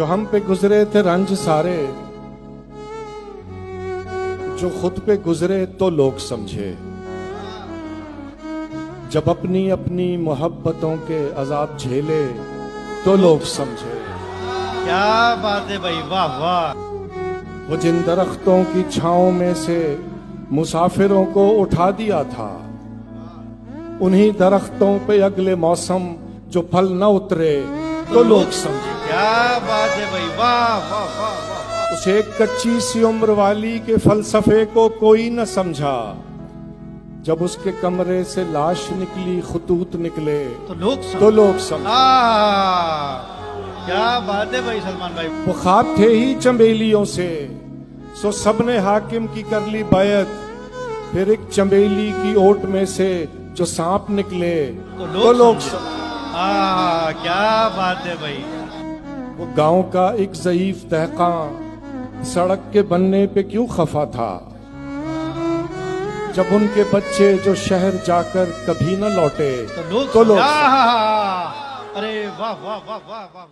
जो हम पे गुजरे थे रंज सारे, जो खुद पे गुजरे तो लोग समझे। जब अपनी अपनी मोहब्बतों के अजाब झेले तो लोग समझे। क्या बात है भाई, वाह वाह। वो जिन दरख्तों की छांव में से मुसाफिरों को उठा दिया था, उन्हीं दरख्तों पे अगले मौसम जो फल न उतरे तो लोग समझे। क्या बात है भाई, वाह वाह वाह वाह। उस एक कच्ची सी उम्र वाली के फलसफे को कोई न समझा। जब उसके कमरे से लाश निकली, खतूत निकले तो लोग समझे। क्या बात है भाई सलमान भाई। वो ख्वाब थे ही चंबेलियों से, सो सबने हाकिम की कर ली बैत। फिर एक चंबेली की ओट में से जो सांप निकले तो लोग समझे। क्या बात है भाई। वो गांव का एक ज़ईफ दहकां सड़क के बनने पे क्यों खफा था, जब उनके बच्चे जो शहर जाकर कभी न लौटे तो लोग अरे वाह वाह वाह वाह वाह।